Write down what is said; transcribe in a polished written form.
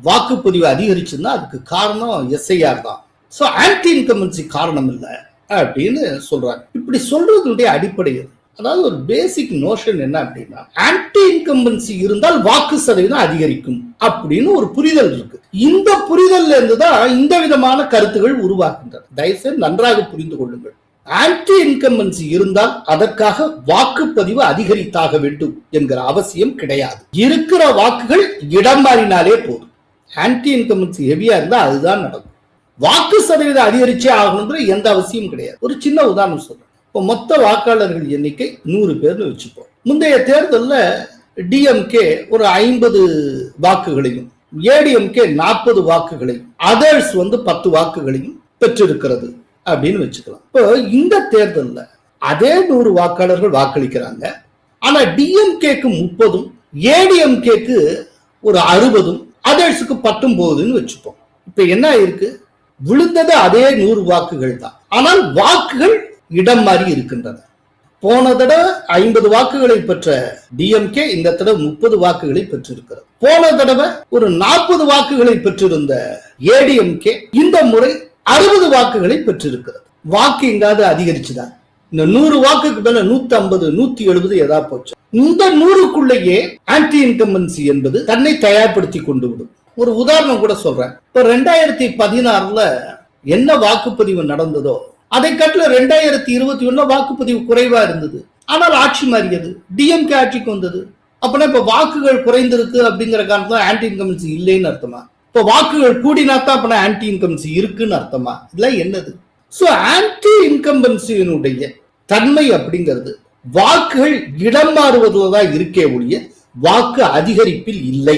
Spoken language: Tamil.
வாக்குப்பதிவு அதிகரிச்சுன்னா அதுக்கு காரணம் எஸ்ஐஆர் தான். சோ ஆன்டி இன்கம்பன்சி காரணம் இல்லை அப்படின்னு சொல்றாங்க. இப்படி சொல்றதுடைய அடிப்படை அதாவது ஒரு பேசிக் நோஷன் என்ன அப்படின்னா, ஆன்டி இன்கம்பன்சி இருந்தால் வாக்கு சதவீதம் அதிகரிக்கும் அப்படின்னு ஒரு புரிதல் இருக்கு. இந்த புரிதல்ல இருந்துதான் இந்த விதமான கருத்துகள் உருவாகின்றன. தயவுசெய்து நன்றாக புரிந்து கொள்ளுங்கள். ஆன்டி இன்கம்பன்சி இருந்தால் அதற்காக வாக்குப்பதிவு அதிகரித்தாக வேண்டும் என்கிற அவசியம் கிடையாது. இருக்கிற வாக்குகள் இடம் மாறினாலே போதும். ஆன்டி இன்கம்பன்சி ஹெவியா இருந்தா அதுதான் நடக்கும். வாக்கு சதவீதம் அதிகரிச்சே ஆகணுன்ற எந்த அவசியம் கிடையாது. ஒரு சின்ன உதாரணம் சொல்றேன். இப்போ மொத்த வாக்காளர்கள் எண்ணிக்கை 100 பேர்னு வச்சுப்போம். முந்தைய தேர்தலில் டிஎம்கே ஒரு 50 வாக்குகளையும், ஏடிஎம்கே 40 வாக்குகளையும், அதர்ஸ் 10 வாக்குகளையும் பெற்றிருக்கிறது அப்படின்னு வச்சுக்கலாம். இப்போ இந்த தேர்தலில் அதே 100 வாக்காளர்கள் வாக்களிக்கிறாங்க. ஆனா டிஎம்கேக்கு 30, ஏடிஎம்கேக்கு ஒரு 60, அதர்ஸுக்கு 19 வச்சுப்போம். இப்ப என்ன இருக்கு? விழுந்தது அதே 100 வாக்குகள் தான், ஆனால் வாக்குகள் இடம் மாறி இருக்கின்றன. போன தடவை 50 வாக்குகளை பெற்ற டிஎம்கே இந்த தடவை 30 வாக்குகளை பெற்றிருக்கிறது. போன தடவை ஒரு 40 வாக்குகளை பெற்றிருந்த ஏடிஎம்கே இந்த முறை 60 வாக்குகளை பெற்றிருக்கிறது. வாக்கு எங்காவது அதிகரிச்சுதான்? இந்த 100 வாக்குக்கு மேல 150, 170 ஏதாவது போச்சு. இந்த 100க்குள்ளேயே ஆன்டி இன்கம்பன்சி என்பது தன்னை தயார்படுத்தி கொண்டு விடும். ஒரு உதாரணம் கூட சொல்றேன். இப்ப 2016 என்ன வாக்குப்பதிவு நடந்ததோ அதை கட்டில 2021 வாக்குப்பதிவு குறைவா இருந்தது. ஆனால் ஆட்சி மாறியது, டிஎம்கே ஆட்சிக்கு வந்தது. அப்படின்னா இப்ப வாக்குகள் குறைந்திருக்கு அப்படிங்கிற காரணத்துல ஆன்டி இன்கம்பன்சி இல்லைன்னு அர்த்தமா? இப்ப வாக்குகள் கூடினாத்தான் அப்படின்னா ஆன்டி இன்கம்பன்சி இருக்குன்னு அர்த்தமா? இதெல்லாம் என்னது? சோ ஆன்டி இன்கம்பன்சியினுடைய தன்மை அப்படிங்கிறது வாக்குகள் இடம் மாறுவதில் தான் இருக்கே ஒழிய வாக்கு அதிகரிப்பில் இல்லை.